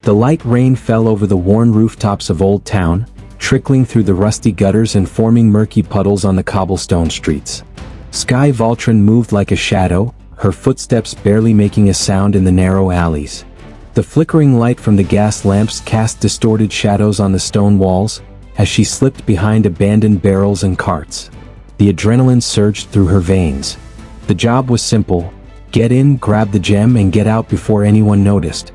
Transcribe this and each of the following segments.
The light rain fell over the worn rooftops of Old Town, trickling through the rusty gutters and forming murky puddles on the cobblestone streets. Skye Voltron moved like a shadow, her footsteps barely making a sound in the narrow alleys. The flickering light from the gas lamps cast distorted shadows on the stone walls, as she slipped behind abandoned barrels and carts. The adrenaline surged through her veins. The job was simple: get in, grab the gem, and get out before anyone noticed.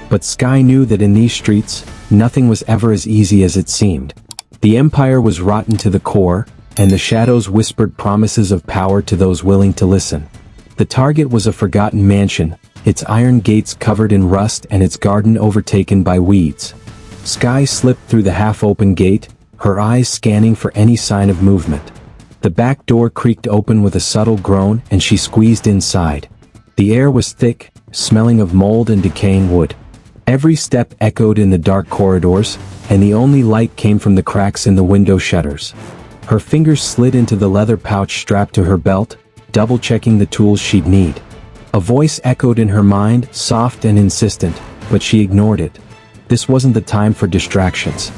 But Skye knew that in these streets, nothing was ever as easy as it seemed. The Empire was rotten to the core, and the shadows whispered promises of power to those willing to listen. The target was a forgotten mansion, its iron gates covered in rust and its garden overtaken by weeds. Skye slipped through the half-open gate, her eyes scanning for any sign of movement. The back door creaked open with a subtle groan and she squeezed inside. The air was thick, smelling of mold and decaying wood. Every step echoed in the dark corridors, and the only light came from the cracks in the window shutters. Her fingers slid into the leather pouch strapped to her belt, double-checking the tools she'd need. A voice echoed in her mind, soft and insistent, but she ignored it. This wasn't the time for distractions.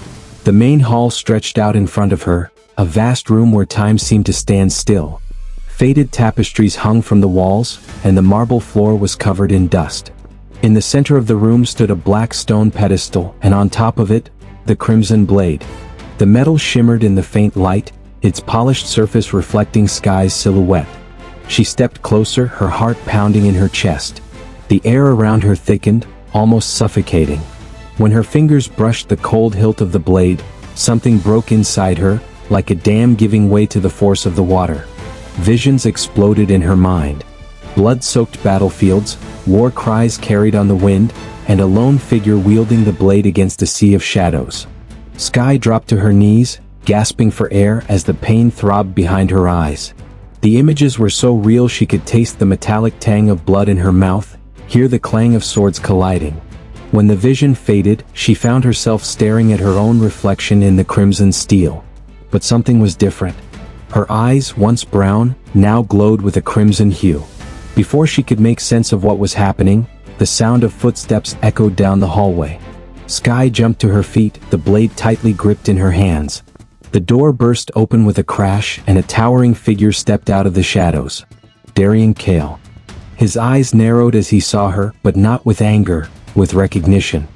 The main hall stretched out in front of her, a vast room where time seemed to stand still. Faded tapestries hung from the walls, and the marble floor was covered in dust. In the center of the room stood a black stone pedestal, and on top of it, the crimson blade. The metal shimmered in the faint light, its polished surface reflecting Skye's silhouette. She stepped closer, her heart pounding in her chest. The air around her thickened, almost suffocating. When her fingers brushed the cold hilt of the blade, something broke inside her, like a dam giving way to the force of the water. Visions exploded in her mind. Blood-soaked battlefields, war cries carried on the wind, and a lone figure wielding the blade against a sea of shadows. Skye dropped to her knees, gasping for air as the pain throbbed behind her eyes. The images were so real she could taste the metallic tang of blood in her mouth, hear the clang of swords colliding. When the vision faded, she found herself staring at her own reflection in the crimson steel. But something was different. Her eyes, once brown, now glowed with a crimson hue. Before she could make sense of what was happening, the sound of footsteps echoed down the hallway. Skye jumped to her feet, the blade tightly gripped in her hands. The door burst open with a crash and a towering figure stepped out of the shadows. Darian Kale. His eyes narrowed as he saw her, but not with anger, with recognition.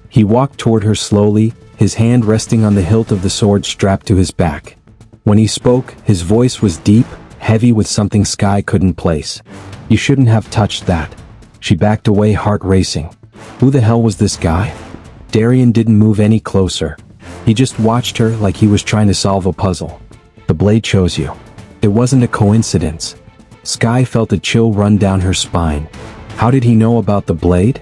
He walked toward her slowly, his hand resting on the hilt of the sword strapped to his back. When he spoke, his voice was deep, heavy with something Skye couldn't place. "You shouldn't have touched that." She backed away, heart racing. Who the hell was this guy? Darian didn't move any closer. He just watched her like he was trying to solve a puzzle. "The blade chose you." It wasn't a coincidence. Skye felt a chill run down her spine. How did he know about the blade?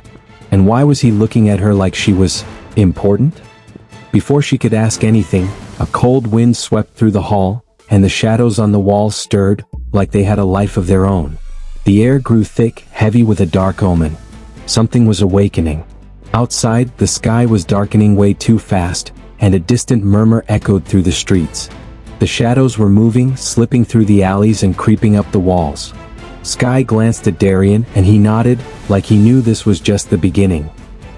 And why was he looking at her like she was important? Before she could ask anything, a cold wind swept through the hall, and the shadows on the walls stirred, like they had a life of their own. The air grew thick, heavy with a dark omen. Something was awakening. Outside, the sky was darkening way too fast, and a distant murmur echoed through the streets. The shadows were moving, slipping through the alleys and creeping up the walls. Skye glanced at Darian, and he nodded, like he knew this was just the beginning.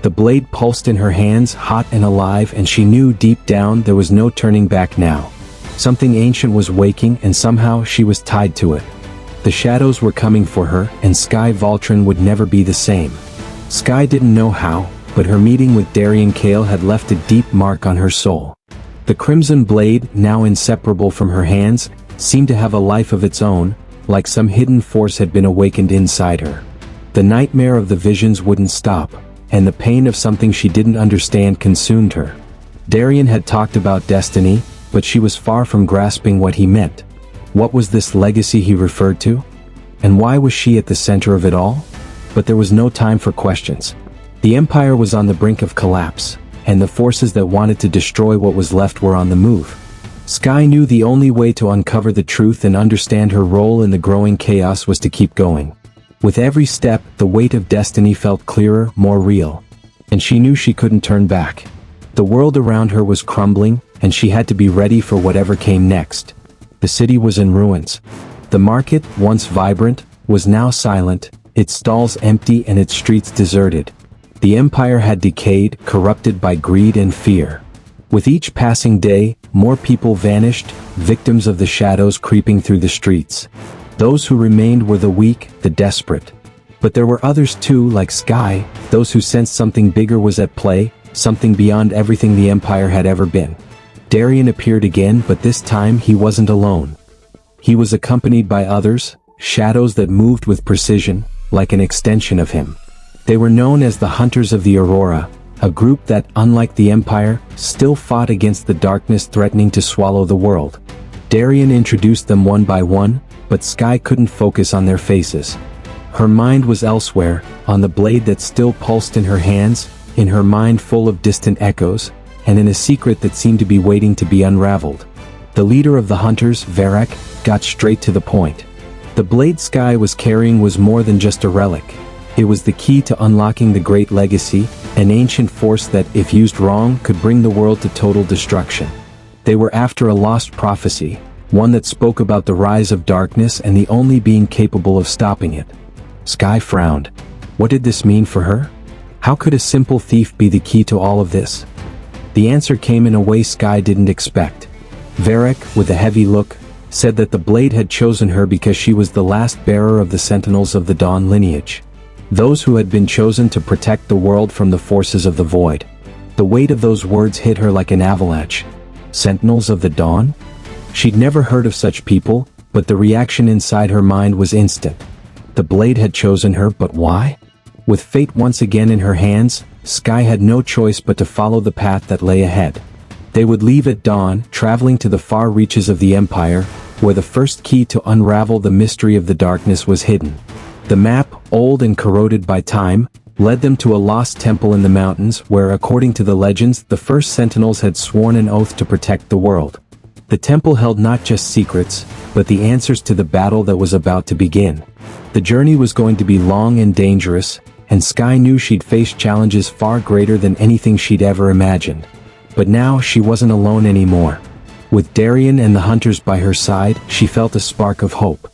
The blade pulsed in her hands, hot and alive, and she knew deep down there was no turning back now. Something ancient was waking, and somehow she was tied to it. The shadows were coming for her, and Skye Voltron would never be the same. Skye didn't know how, but her meeting with Darian Kale had left a deep mark on her soul. The crimson blade, now inseparable from her hands, seemed to have a life of its own, like some hidden force had been awakened inside her. The nightmare of the visions wouldn't stop, and the pain of something she didn't understand consumed her. Darian had talked about destiny, but she was far from grasping what he meant. What was this legacy he referred to? And why was she at the center of it all? But there was no time for questions. The Empire was on the brink of collapse, and the forces that wanted to destroy what was left were on the move. Skye knew the only way to uncover the truth and understand her role in the growing chaos was to keep going. With every step, the weight of destiny felt clearer, more real. And she knew she couldn't turn back. The world around her was crumbling, and she had to be ready for whatever came next. The city was in ruins. The market, once vibrant, was now silent, its stalls empty and its streets deserted. The empire had decayed, corrupted by greed and fear. With each passing day, more people vanished, victims of the shadows creeping through the streets. Those who remained were the weak, the desperate. But there were others too, like Skye, those who sensed something bigger was at play, something beyond everything the empire had ever been. Darien appeared again, but this time he wasn't alone. He was accompanied by others, shadows that moved with precision, like an extension of him. They were known as the Hunters of the Aurora, a group that, unlike the Empire, still fought against the darkness threatening to swallow the world. Darien introduced them one by one, but Skye couldn't focus on their faces. Her mind was elsewhere, on the blade that still pulsed in her hands, in her mind full of distant echoes, and in a secret that seemed to be waiting to be unraveled. The leader of the hunters, Varek, got straight to the point. The blade Skye was carrying was more than just a relic. It was the key to unlocking the Great Legacy, an ancient force that, if used wrong, could bring the world to total destruction. They were after a lost prophecy, one that spoke about the rise of darkness and the only being capable of stopping it. Skye frowned. What did this mean for her? How could a simple thief be the key to all of this? The answer came in a way Skye didn't expect. Varek, with a heavy look, said that the blade had chosen her because she was the last bearer of the Sentinels of the Dawn lineage. Those who had been chosen to protect the world from the forces of the void. The weight of those words hit her like an avalanche. Sentinels of the Dawn? She'd never heard of such people, but the reaction inside her mind was instant. The blade had chosen her, but why? With fate once again in her hands, Skye had no choice but to follow the path that lay ahead. They would leave at dawn, traveling to the far reaches of the Empire, where the first key to unravel the mystery of the darkness was hidden. The map, old and corroded by time, led them to a lost temple in the mountains where, according to the legends, the first Sentinels had sworn an oath to protect the world. The temple held not just secrets, but the answers to the battle that was about to begin. The journey was going to be long and dangerous, and Skye knew she'd face challenges far greater than anything she'd ever imagined. But now she wasn't alone anymore. With Darien and the hunters by her side, she felt a spark of hope.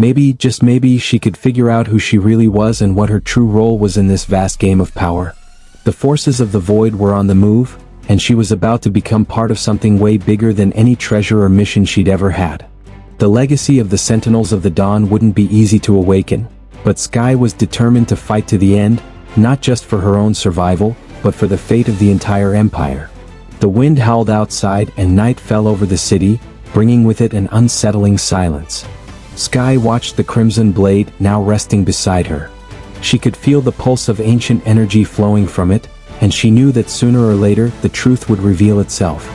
Maybe, just maybe, she could figure out who she really was and what her true role was in this vast game of power. The forces of the void were on the move, and she was about to become part of something way bigger than any treasure or mission she'd ever had. The legacy of the Sentinels of the Dawn wouldn't be easy to awaken, but Skye was determined to fight to the end, not just for her own survival, but for the fate of the entire Empire. The wind howled outside and night fell over the city, bringing with it an unsettling silence. Skye watched the crimson blade, now resting beside her. She could feel the pulse of ancient energy flowing from it, and she knew that sooner or later the truth would reveal itself.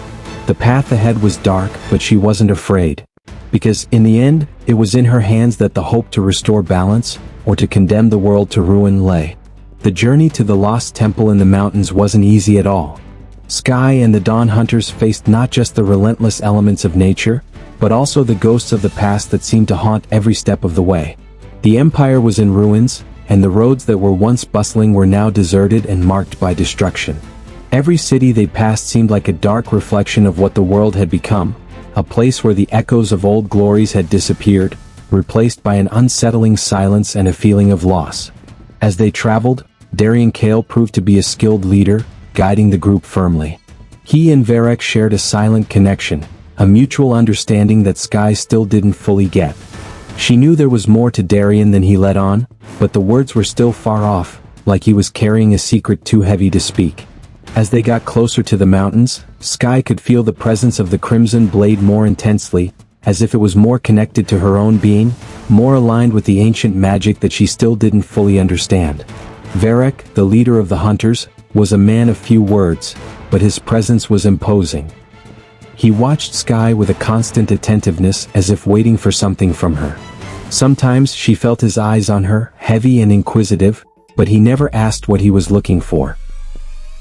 The path ahead was dark, but she wasn't afraid. Because, in the end, it was in her hands that the hope to restore balance, or to condemn the world to ruin lay. The journey to the lost temple in the mountains wasn't easy at all. Skye and the Dawn Hunters faced not just the relentless elements of nature, but also the ghosts of the past that seemed to haunt every step of the way. The Empire was in ruins, and the roads that were once bustling were now deserted and marked by destruction. Every city they passed seemed like a dark reflection of what the world had become, a place where the echoes of old glories had disappeared, replaced by an unsettling silence and a feeling of loss. As they traveled, Darien Kale proved to be a skilled leader, guiding the group firmly. He and Varek shared a silent connection, a mutual understanding that Skye still didn't fully get. She knew there was more to Darien than he let on, but the words were still far off, like he was carrying a secret too heavy to speak. As they got closer to the mountains, Skye could feel the presence of the crimson blade more intensely, as if it was more connected to her own being, more aligned with the ancient magic that she still didn't fully understand. Varek, the leader of the hunters, was a man of few words, but his presence was imposing. He watched Skye with a constant attentiveness, as if waiting for something from her. Sometimes she felt his eyes on her, heavy and inquisitive, but he never asked what he was looking for.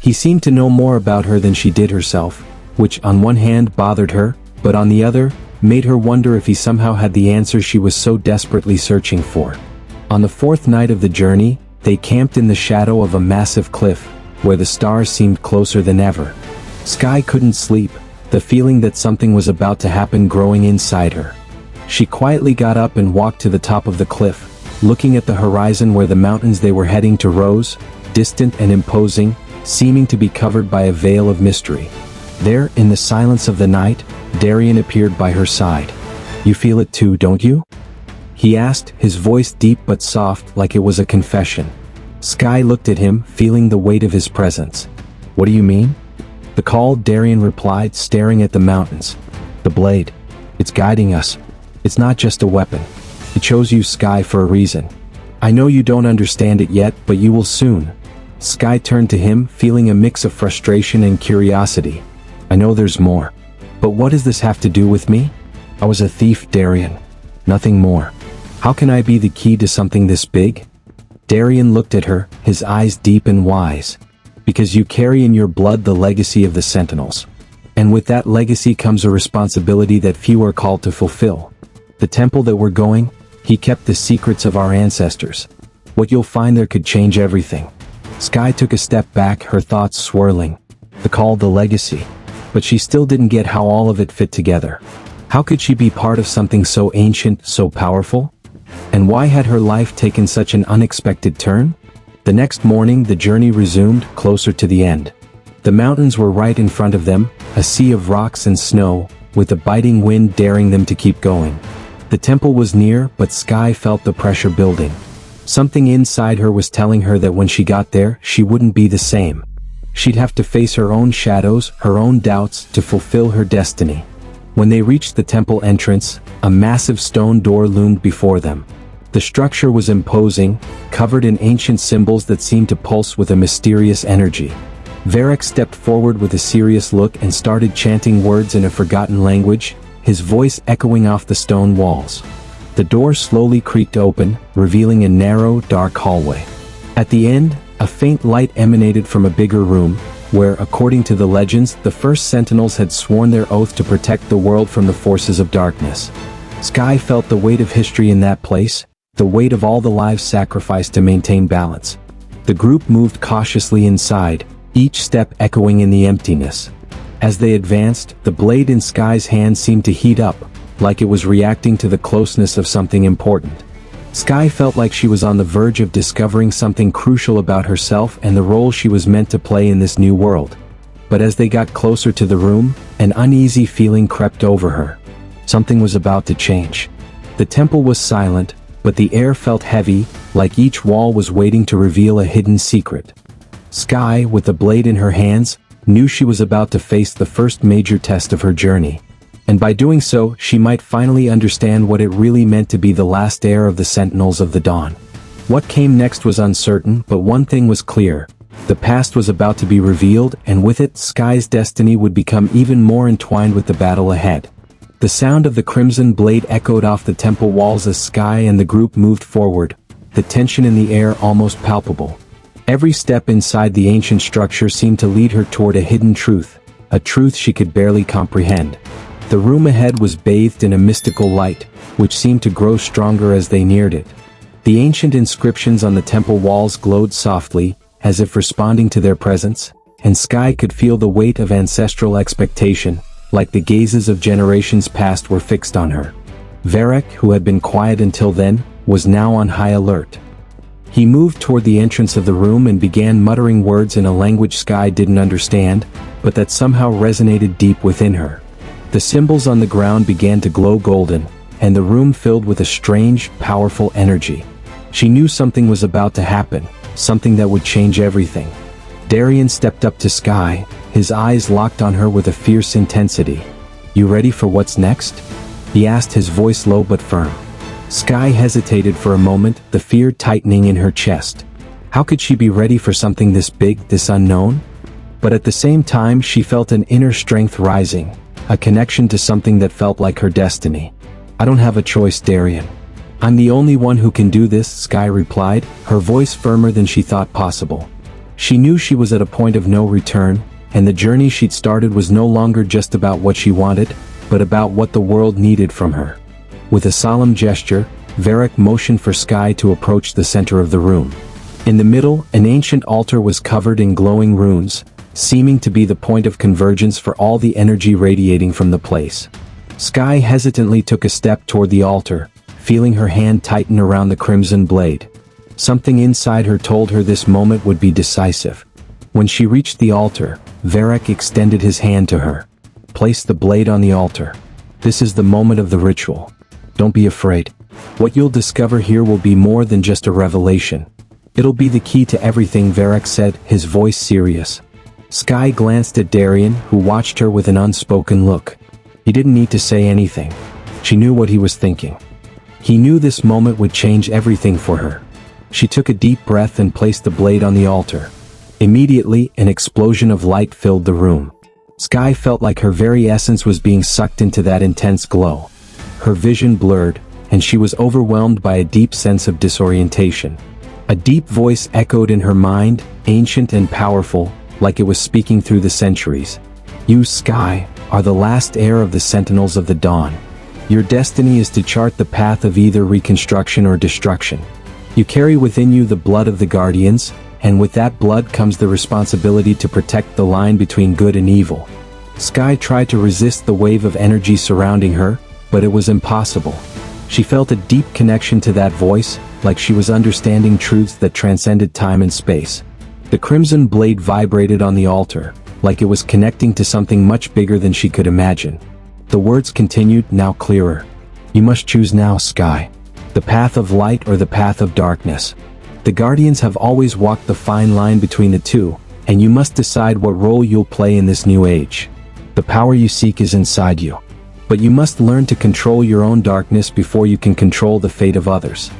He seemed to know more about her than she did herself, which on one hand bothered her, but on the other, made her wonder if he somehow had the answers she was so desperately searching for. On the fourth night of the journey, they camped in the shadow of a massive cliff, where the stars seemed closer than ever. Skye couldn't sleep, the feeling that something was about to happen growing inside her. She quietly got up and walked to the top of the cliff, looking at the horizon where the mountains they were heading to rose, distant and imposing, seeming to be covered by a veil of mystery. There, in the silence of the night, Darian appeared by her side. "You feel it too, don't you?" he asked, his voice deep but soft, like it was a confession. Skye looked at him, feeling the weight of his presence. "What do you mean?" "The call," Darian replied, staring at the mountains. "The blade. It's guiding us. It's not just a weapon. It chose you, Skye, for a reason. I know you don't understand it yet, but you will soon." Skye turned to him, feeling a mix of frustration and curiosity. "I know there's more. But what does this have to do with me? I was a thief, Darian. Nothing more. How can I be the key to something this big?" Darian looked at her, his eyes deep and wise. "Because you carry in your blood the legacy of the Sentinels. And with that legacy comes a responsibility that few are called to fulfill. The temple that we're going, he kept the secrets of our ancestors. What you'll find there could change everything." Skye took a step back, her thoughts swirling. The call, the legacy. But she still didn't get how all of it fit together. How could she be part of something so ancient, so powerful? And why had her life taken such an unexpected turn? The next morning, the journey resumed, closer to the end. The mountains were right in front of them, a sea of rocks and snow, with a biting wind daring them to keep going. The temple was near, but Skye felt the pressure building. Something inside her was telling her that when she got there, she wouldn't be the same. She'd have to face her own shadows, her own doubts, to fulfill her destiny. When they reached the temple entrance, a massive stone door loomed before them. The structure was imposing, covered in ancient symbols that seemed to pulse with a mysterious energy. Varric stepped forward with a serious look and started chanting words in a forgotten language, his voice echoing off the stone walls. The door slowly creaked open, revealing a narrow, dark hallway. At the end, a faint light emanated from a bigger room, where, according to the legends, the first Sentinels had sworn their oath to protect the world from the forces of darkness. Skye felt the weight of history in that place, the weight of all the lives sacrificed to maintain balance. The group moved cautiously inside, each step echoing in the emptiness. As they advanced, the blade in Skye's hand seemed to heat up, like it was reacting to the closeness of something important. Skye felt like she was on the verge of discovering something crucial about herself and the role she was meant to play in this new world. But as they got closer to the room, an uneasy feeling crept over her. Something was about to change. The temple was silent, but the air felt heavy, like each wall was waiting to reveal a hidden secret. Skye, with the blade in her hands, knew she was about to face the first major test of her journey. And by doing so, she might finally understand what it really meant to be the last heir of the Sentinels of the Dawn. What came next was uncertain, but one thing was clear. The past was about to be revealed, and with it, Skye's destiny would become even more entwined with the battle ahead. The sound of the crimson blade echoed off the temple walls as Skye and the group moved forward, the tension in the air almost palpable. Every step inside the ancient structure seemed to lead her toward a hidden truth, a truth she could barely comprehend. The room ahead was bathed in a mystical light, which seemed to grow stronger as they neared it. The ancient inscriptions on the temple walls glowed softly, as if responding to their presence, and Skye could feel the weight of ancestral expectation, like the gazes of generations past were fixed on her. Varric, who had been quiet until then, was now on high alert. He moved toward the entrance of the room and began muttering words in a language Skye didn't understand, but that somehow resonated deep within her. The symbols on the ground began to glow golden, and the room filled with a strange, powerful energy. She knew something was about to happen, something that would change everything. Darian stepped up to Skye, his eyes locked on her with a fierce intensity. "You ready for what's next?" he asked, his voice low but firm. Skye hesitated for a moment, the fear tightening in her chest. How could she be ready for something this big, this unknown? But at the same time, she felt an inner strength rising, a connection to something that felt like her destiny. "I don't have a choice, Darian. I'm the only one who can do this," Skye replied, her voice firmer than she thought possible. She knew she was at a point of no return, and the journey she'd started was no longer just about what she wanted, but about what the world needed from her. With a solemn gesture, Varric motioned for Skye to approach the center of the room. In the middle, an ancient altar was covered in glowing runes, seeming to be the point of convergence for all the energy radiating from the place. Skye hesitantly took a step toward the altar, feeling her hand tighten around the crimson blade. Something inside her told her this moment would be decisive. When she reached the altar, Varric extended his hand to her. Place the blade on the altar. This is the moment of the ritual. Don't be afraid. What you'll discover here will be more than just a revelation. It'll be the key to everything, Varric said, his voice serious. Skye glanced at Darian, who watched her with an unspoken look. He didn't need to say anything. She knew what he was thinking. He knew this moment would change everything for her. She took a deep breath and placed the blade on the altar. Immediately, an explosion of light filled the room. Skye felt like her very essence was being sucked into that intense glow. Her vision blurred, and she was overwhelmed by a deep sense of disorientation. A deep voice echoed in her mind, ancient and powerful, like it was speaking through the centuries. You, Skye, are the last heir of the Sentinels of the Dawn. Your destiny is to chart the path of either reconstruction or destruction. You carry within you the blood of the Guardians, and with that blood comes the responsibility to protect the line between good and evil. Skye tried to resist the wave of energy surrounding her, but it was impossible. She felt a deep connection to that voice, like she was understanding truths that transcended time and space. The crimson blade vibrated on the altar, like it was connecting to something much bigger than she could imagine. The words continued, now clearer. You must choose now, Skye. The path of light or the path of darkness. The Guardians have always walked the fine line between the two, and you must decide what role you'll play in this new age. The power you seek is inside you. But you must learn to control your own darkness before you can control the fate of others.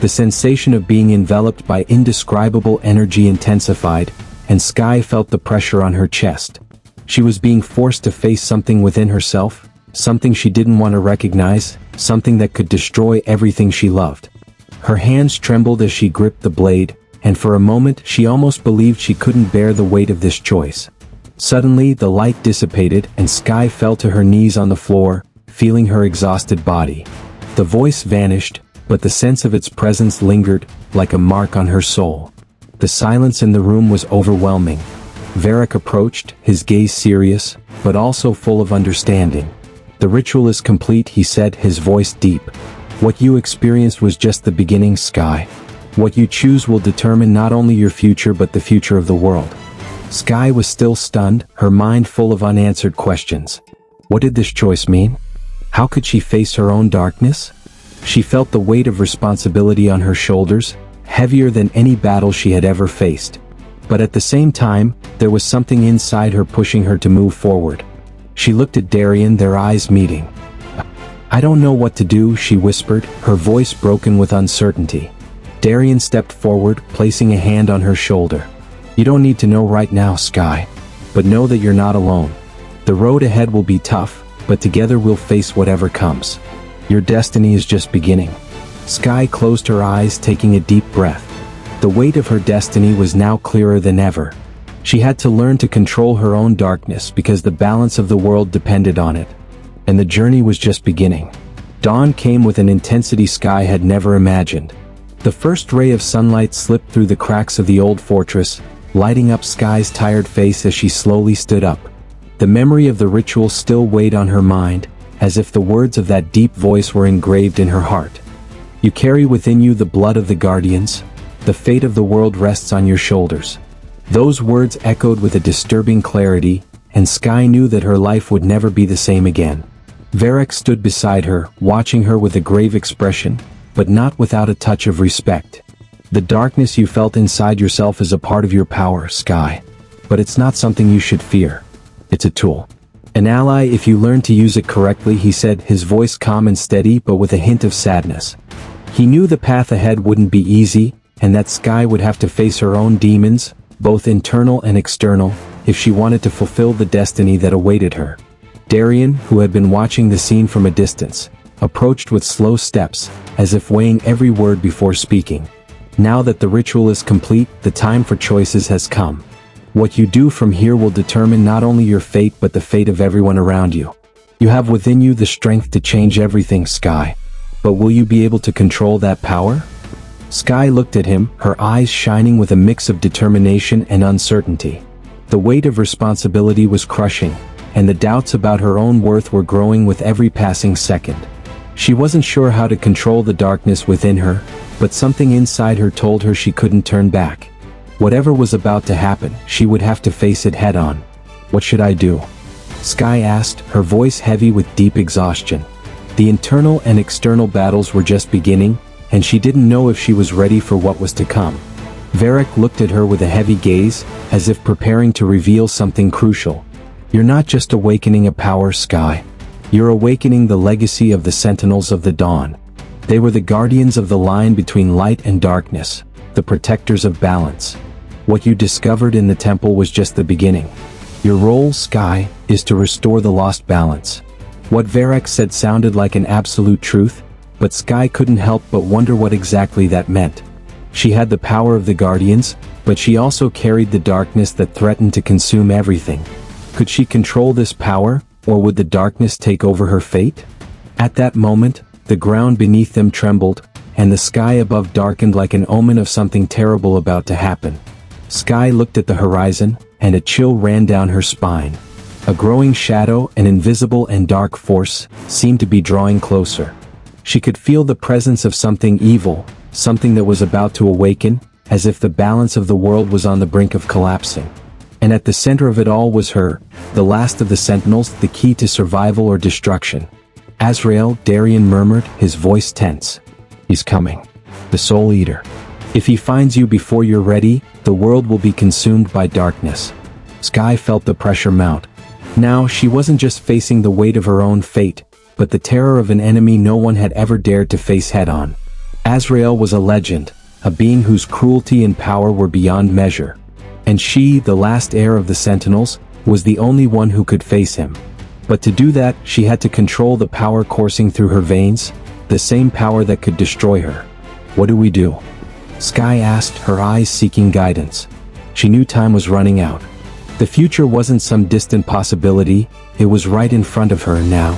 The sensation of being enveloped by indescribable energy intensified, and Skye felt the pressure on her chest. She was being forced to face something within herself, something she didn't want to recognize, something that could destroy everything she loved. Her hands trembled as she gripped the blade, and for a moment she almost believed she couldn't bear the weight of this choice. Suddenly the light dissipated and Skye fell to her knees on the floor, feeling her exhausted body. The voice vanished, but the sense of its presence lingered, like a mark on her soul. The silence in the room was overwhelming. Varric approached, his gaze serious, but also full of understanding. The ritual is complete, he said, his voice deep. What you experienced was just the beginning, Skye. What you choose will determine not only your future but the future of the world. Skye was still stunned, her mind full of unanswered questions. What did this choice mean? How could she face her own darkness? She felt the weight of responsibility on her shoulders, heavier than any battle she had ever faced. But at the same time, there was something inside her pushing her to move forward. She looked at Darian, their eyes meeting. I don't know what to do, she whispered, her voice broken with uncertainty. Darian stepped forward, placing a hand on her shoulder. You don't need to know right now, Skye. But know that you're not alone. The road ahead will be tough, but together we'll face whatever comes. Your destiny is just beginning. Skye closed her eyes, taking a deep breath. The weight of her destiny was now clearer than ever. She had to learn to control her own darkness because the balance of the world depended on it. And the journey was just beginning. Dawn came with an intensity Skye had never imagined. The first ray of sunlight slipped through the cracks of the old fortress, lighting up Skye's tired face as she slowly stood up. The memory of the ritual still weighed on her mind, as if the words of that deep voice were engraved in her heart. You carry within you the blood of the Guardians. The fate of the world rests on your shoulders. Those words echoed with a disturbing clarity, and Skye knew that her life would never be the same again. Varric stood beside her, watching her with a grave expression, but not without a touch of respect. The darkness you felt inside yourself is a part of your power, Skye. But it's not something you should fear. It's a tool. An ally if you learn to use it correctly, he said, his voice calm and steady but with a hint of sadness. He knew the path ahead wouldn't be easy, and that Skye would have to face her own demons, both internal and external, if she wanted to fulfill the destiny that awaited her. Darian, who had been watching the scene from a distance, approached with slow steps, as if weighing every word before speaking. Now that the ritual is complete, the time for choices has come. What you do from here will determine not only your fate but the fate of everyone around you. You have within you the strength to change everything, Skye. But will you be able to control that power? Skye looked at him, her eyes shining with a mix of determination and uncertainty. The weight of responsibility was crushing, and the doubts about her own worth were growing with every passing second. She wasn't sure how to control the darkness within her, but something inside her told her she couldn't turn back. Whatever was about to happen, she would have to face it head-on. "What should I do?" Skye asked, her voice heavy with deep exhaustion. The internal and external battles were just beginning, and she didn't know if she was ready for what was to come. Varric looked at her with a heavy gaze, as if preparing to reveal something crucial. "You're not just awakening a power, Skye. You're awakening the legacy of the Sentinels of the Dawn. They were the guardians of the line between light and darkness, the protectors of balance. What you discovered in the temple was just the beginning. Your role, Skye, is to restore the lost balance." What Varric said sounded like an absolute truth, but Skye couldn't help but wonder what exactly that meant. She had the power of the Guardians, but she also carried the darkness that threatened to consume everything. Could she control this power, or would the darkness take over her fate? At that moment, the ground beneath them trembled, and the sky above darkened like an omen of something terrible about to happen. Skye looked at the horizon, and a chill ran down her spine. A growing shadow, an invisible and dark force, seemed to be drawing closer. She could feel the presence of something evil, something that was about to awaken, as if the balance of the world was on the brink of collapsing. And at the center of it all was her, the last of the Sentinels, the key to survival or destruction. "Azrael," Darian murmured, his voice tense. "He's coming. The Soul Eater. If he finds you before you're ready, the world will be consumed by darkness." Skye felt the pressure mount. Now, she wasn't just facing the weight of her own fate, but the terror of an enemy no one had ever dared to face head-on. Azrael was a legend, a being whose cruelty and power were beyond measure. And she, the last heir of the Sentinels, was the only one who could face him. But to do that, she had to control the power coursing through her veins, the same power that could destroy her. "What do we do?" Skye asked, her eyes seeking guidance. She knew time was running out. The future wasn't some distant possibility, it was right in front of her now.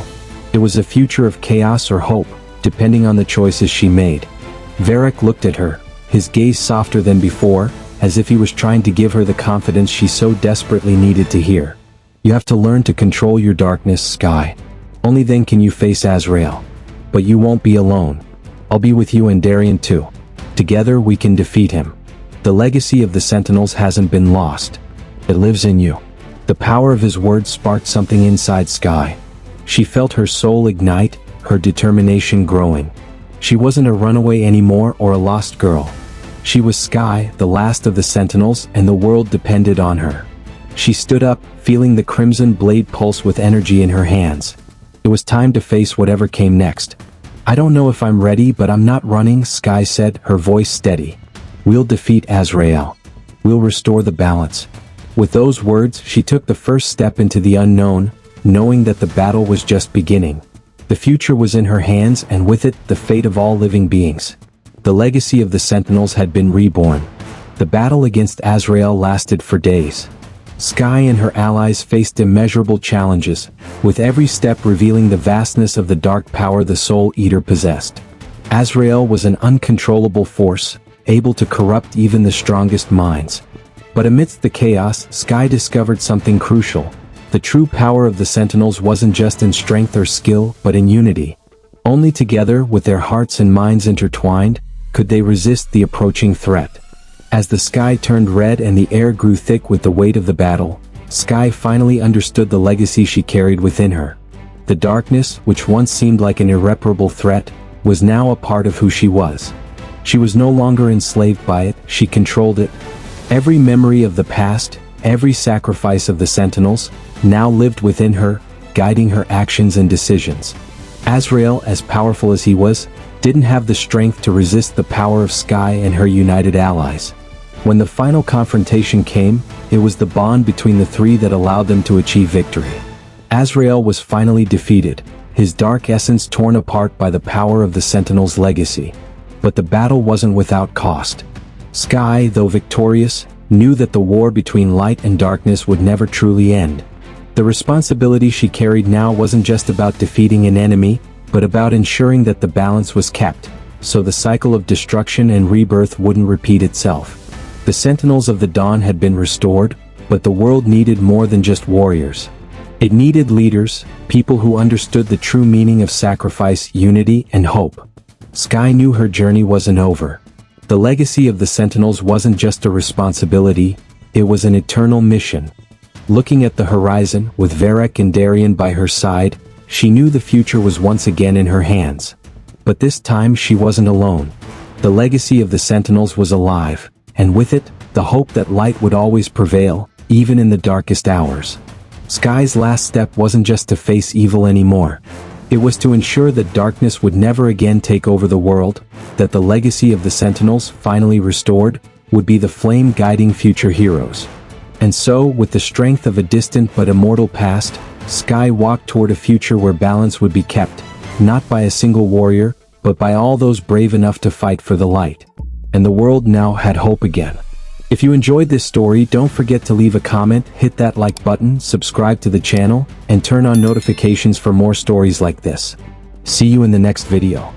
It was a future of chaos or hope, depending on the choices she made. Varric looked at her, his gaze softer than before, as if he was trying to give her the confidence she so desperately needed to hear. "You have to learn to control your darkness, Skye. Only then can you face Azrael. But you won't be alone. I'll be with you and Darian too. Together we can defeat him. The legacy of the Sentinels hasn't been lost. It lives in you." The power of his words sparked something inside Skye. She felt her soul ignite, her determination growing. She wasn't a runaway anymore or a lost girl. She was Skye, the last of the Sentinels, and the world depended on her. She stood up, feeling the crimson blade pulse with energy in her hands. It was time to face whatever came next. "I don't know if I'm ready, but I'm not running," Skye said, her voice steady. "We'll defeat Azrael. We'll restore the balance." With those words, she took the first step into the unknown, knowing that the battle was just beginning. The future was in her hands, and with it, the fate of all living beings. The legacy of the Sentinels had been reborn. The battle against Azrael lasted for days. Skye and her allies faced immeasurable challenges, with every step revealing the vastness of the dark power the Soul Eater possessed. Azrael was an uncontrollable force, able to corrupt even the strongest minds. But amidst the chaos, Skye discovered something crucial. The true power of the Sentinels wasn't just in strength or skill, but in unity. Only together, with their hearts and minds intertwined, could they resist the approaching threat. As the sky turned red and the air grew thick with the weight of the battle, Skye finally understood the legacy she carried within her. The darkness, which once seemed like an irreparable threat, was now a part of who she was. She was no longer enslaved by it, she controlled it. Every memory of the past, every sacrifice of the Sentinels, now lived within her, guiding her actions and decisions. Azrael, as powerful as he was, didn't have the strength to resist the power of Skye and her united allies. When the final confrontation came, it was the bond between the three that allowed them to achieve victory. Azrael was finally defeated, his dark essence torn apart by the power of the Sentinel's legacy. But the battle wasn't without cost. Skye, though victorious, knew that the war between light and darkness would never truly end. The responsibility she carried now wasn't just about defeating an enemy, but about ensuring that the balance was kept, so the cycle of destruction and rebirth wouldn't repeat itself. The Sentinels of the Dawn had been restored, but the world needed more than just warriors. It needed leaders, people who understood the true meaning of sacrifice, unity, and hope. Skye knew her journey wasn't over. The legacy of the Sentinels wasn't just a responsibility, it was an eternal mission. Looking at the horizon, with Varek and Darian by her side, she knew the future was once again in her hands. But this time she wasn't alone. The legacy of the Sentinels was alive, and with it, the hope that light would always prevail, even in the darkest hours. Skye's last step wasn't just to face evil anymore. It was to ensure that darkness would never again take over the world, that the legacy of the Sentinels, finally restored, would be the flame guiding future heroes. And so, with the strength of a distant but immortal past, Skye walked toward a future where balance would be kept, not by a single warrior, but by all those brave enough to fight for the light. And the world now had hope again. If you enjoyed this story, don't forget to leave a comment, hit that like button, subscribe to the channel, and turn on notifications for more stories like this. See you in the next video.